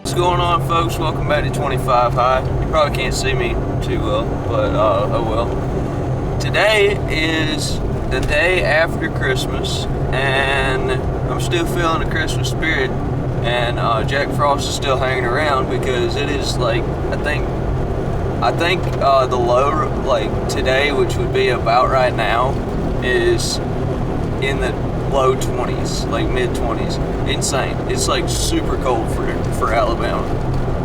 What's going on, folks? Welcome back to 25 High. You probably can't see me too well, but oh well. Today is the day after Christmas, and I'm still feeling the Christmas spirit, and Jack Frost is still hanging around because it is like, I think the low, like today, which would be about right now, is in the low 20s, like mid 20s. Insane. It's like super cold for Alabama,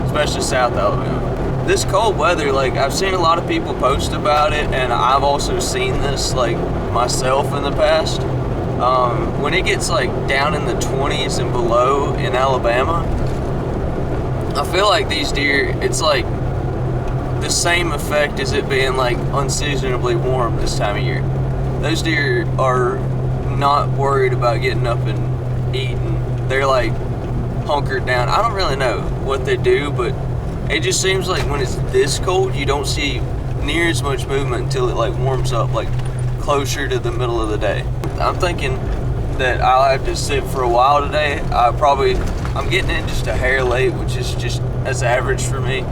especially South Alabama. This cold weather, like I've seen a lot of people post about it, and I've also seen this like myself in the past. When it gets like down in the 20s and below in Alabama, I feel like these deer, it's like the same effect as it being like unseasonably warm this time of year. Those deer are not worried about getting up and eating. They're like hunkered down. I don't really know what they do, but it just seems like when it's this cold, you don't see near as much movement until it like warms up, like closer to the middle of the day. I'm thinking that I'll have to sit for a while today. I'm getting in just a hair late, which is just as average for me,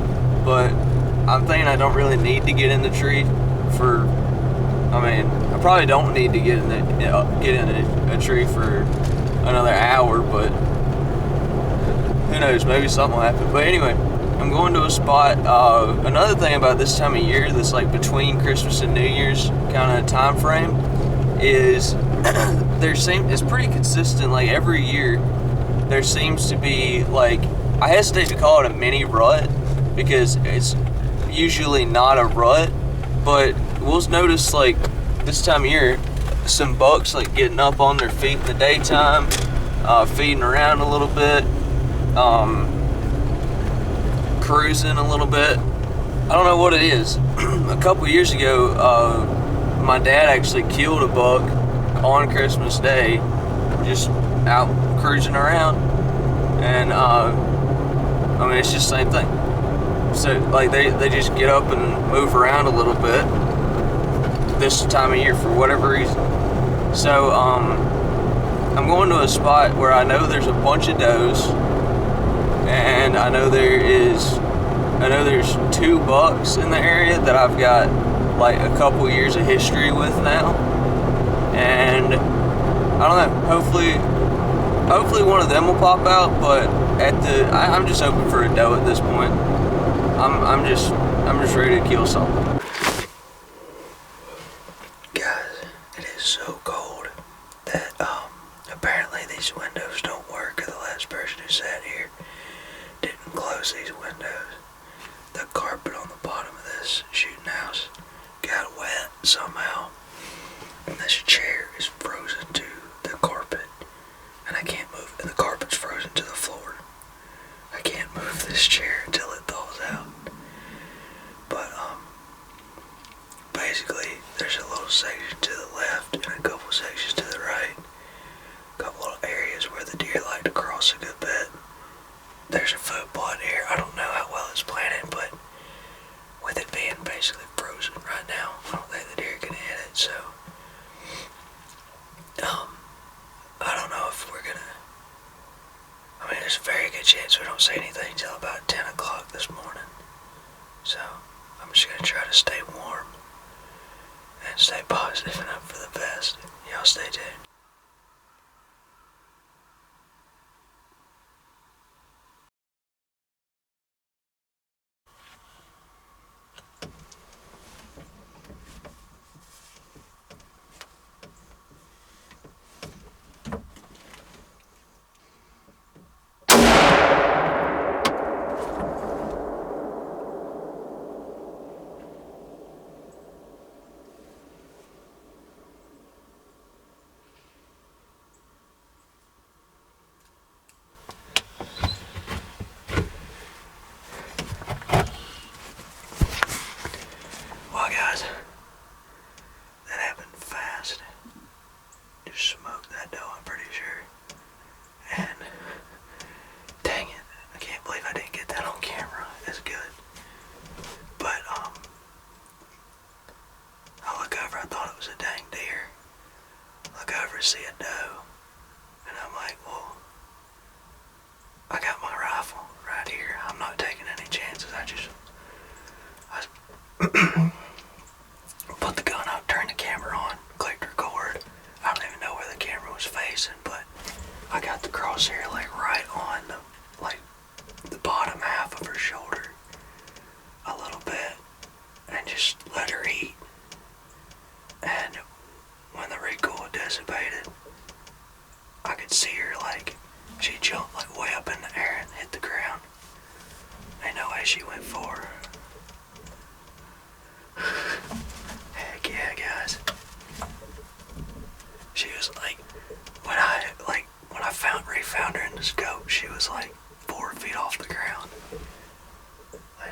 but I'm thinking I don't really need to get in the tree I probably don't need to get in a tree for another hour, but who knows, maybe something will happen. But anyway, I'm going to a spot. Another thing about this time of year, that's like between Christmas and New Year's kind of time frame, is it's pretty consistent. Like every year, there seems to be like, I hesitate to call it a mini rut because it's usually not a rut, but we'll notice like this time of year some bucks like getting up on their feet in the daytime, feeding around a little bit, cruising a little bit. I don't know what it is. A couple years ago, my dad actually killed a buck on Christmas Day, just out cruising around, and it's just the same thing. So like they just get up and move around a little bit this time of year for whatever reason. So I'm going to a spot where I know there's a bunch of does, and I know there's 2 bucks in the area that I've got like a couple years of history with now, and I don't know, hopefully one of them will pop out, but I'm just hoping for a doe at this point. I'm just ready to kill something. Guys, it is so cold that apparently these windows don't work. The last person who sat here didn't close these windows. The carpet on the bottom of this shooting house got wet somehow, and this chair is frozen to the carpet, and I can't move, and the carpet's frozen to the floor. I can't move this chair until it thaws out. But basically there's a little section to the left and a couple sections to the right, a couple little areas where the deer like to cross a good bit. There's a food plot here. I don't know how well it's planted, but with it being basically frozen right now, I don't think the deer can hit it. So I don't know if we're gonna, there's a very good chance we don't see anything until about 10 o'clock this morning. So I'm just gonna try to stay warm and stay positive and hope for the best. Y'all stay tuned.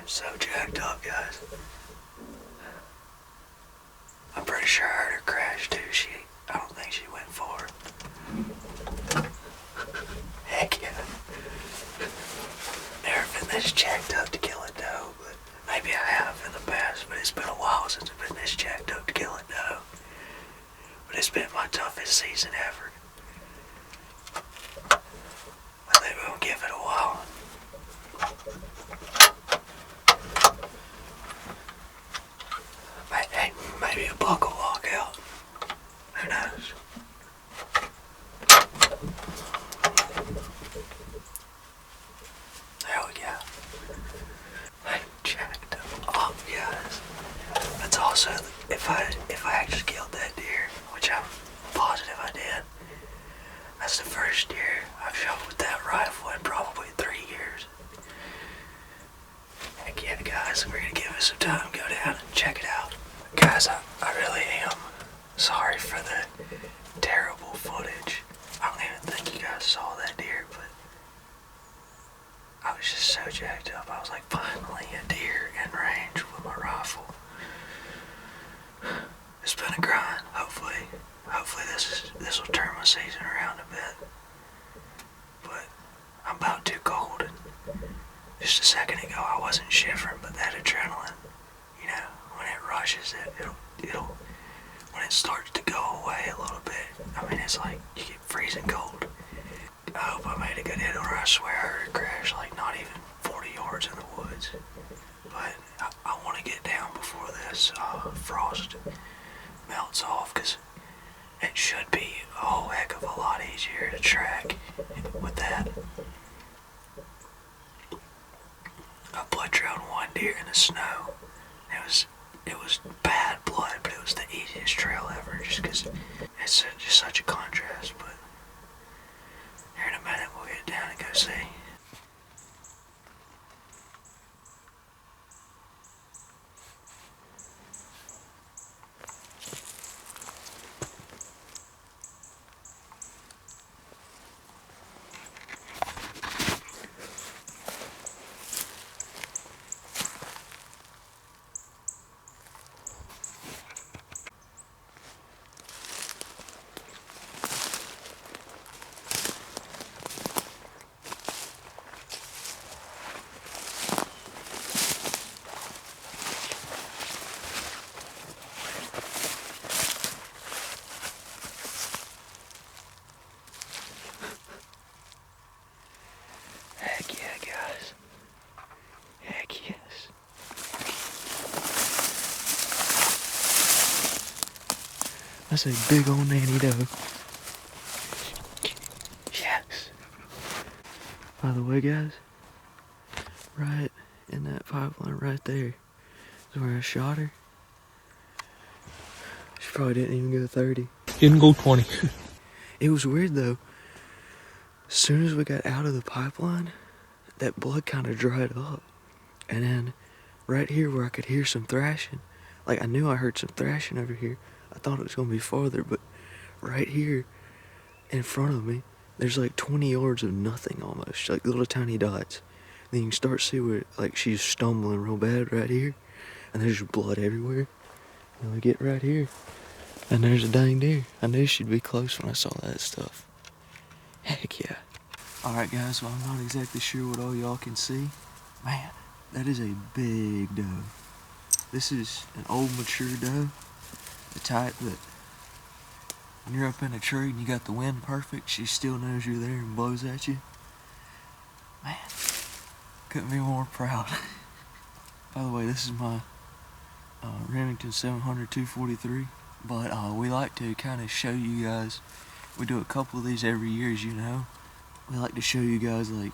So jacked up, guys. I'm pretty sure I heard her crash too. I don't think she went far. Heck yeah. Never been this jacked up to kill a doe, but maybe I have in the past, but it's been a while since I've been this jacked up to kill a doe. But it's been my toughest season ever. I think we'll give it a while. Hey, maybe a buck will walk out. Who knows? There we go. I jacked up, guys. That's also, if I actually killed that deer, which I'm positive I did, that's the first deer I've shot with that rifle in probably 3 years. Heck yeah, guys, we're gonna give it some time, go down and check it out. Guys, I really am sorry for the terrible footage. I don't even think you guys saw that deer, but I was just so jacked up. I was like, finally a deer in range with my rifle. It's been a grind. Hopefully this will turn my season around a bit. But I'm about too cold. Just a second ago I wasn't shivering, but that adrenaline, you know, when it rushes it'll when it starts to go away a little bit, I mean, it's like you get freezing cold. I hope I made a good hit, or I swear I heard it crash like not even 40 yards in the woods. But I want to get down before this frost melts off, because it should be a whole heck of a lot easier to track with that. I blood trailed one deer in the snow. It was bad blood, but it was the easiest trail ever, just because it's just such a contrast. But here in a minute we'll get down and go see. That's a big old nanny doe. Yes. By the way, guys, right in that pipeline right there is where I shot her. She probably didn't even go 30. Didn't go 20. It was weird though. As soon as we got out of the pipeline, that blood kind of dried up. And then right here where I could hear some thrashing, like I knew I heard some thrashing over here. I thought it was going to be farther, but right here in front of me, there's like 20 yards of nothing almost, like little tiny dots. Then you can start to see where like she's stumbling real bad right here, and there's blood everywhere. And we get right here, and there's a dang deer. I knew she'd be close when I saw that stuff. Heck yeah. Alright guys, well I'm not exactly sure what all y'all can see. Man, that is a big doe. This is an old mature doe. The type that when you're up in a tree and you got the wind perfect, she still knows you're there and blows at you. Man, couldn't be more proud. By the way, this is my Remington 700 243, but we like to kind of show you guys, we do a couple of these every year, as you know. We like to show you guys like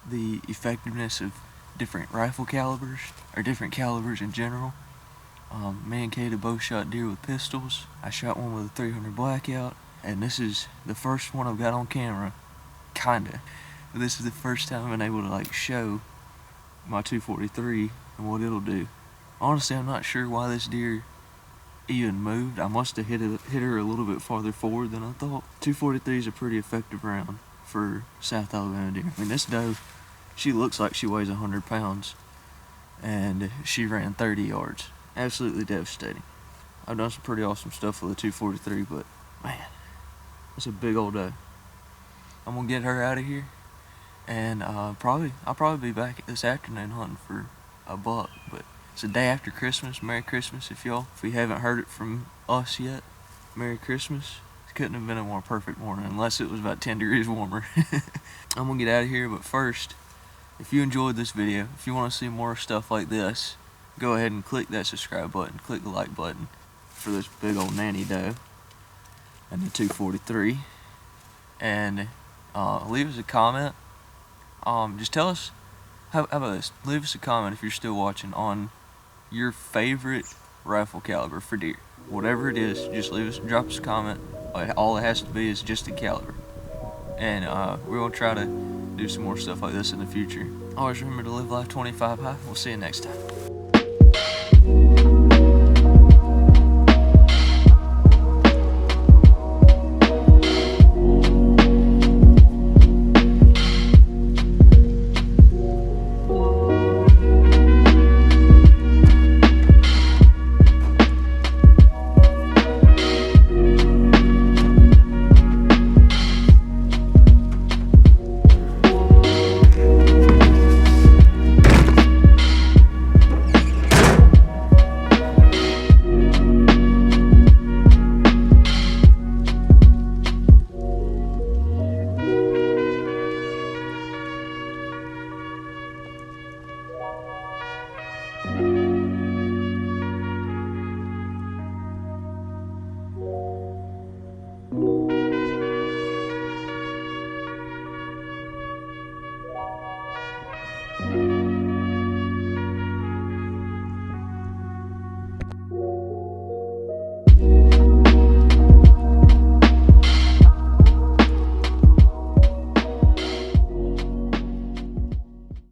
the effectiveness of different rifle calibers, or different calibers in general. Me and Kate both shot deer with pistols. I shot one with a 300 blackout, and this is the first one I've got on camera, kinda. But this is the first time I've been able to like show my 243 and what it'll do. Honestly, I'm not sure why this deer even moved. I must have hit her a little bit farther forward than I thought. 243 is a pretty effective round for South Alabama deer. I mean, this doe, she looks like she weighs 100 pounds. and she ran 30 yards. Absolutely devastating. I've done some pretty awesome stuff with a 243, but man, it's a big old day. I'm gonna get her out of here, and I'll probably be back this afternoon hunting for a buck. But it's the day after Christmas. Merry Christmas, if we haven't heard it from us yet. Merry Christmas. It couldn't have been a more perfect morning, unless it was about 10 degrees warmer. I'm gonna get out of here, but first, if you enjoyed this video, if you want to see more stuff like this, go ahead and click that subscribe button, click the like button for this big old nanny doe and the 243, and leave us a comment. Just tell us, how about this, leave us a comment if you're still watching on your favorite rifle caliber for deer. Whatever it is, just drop us a comment. All it has to be is just the caliber, and we're gonna try to do some more stuff like this in the future. Always remember to live life 25 high. We'll see you next time.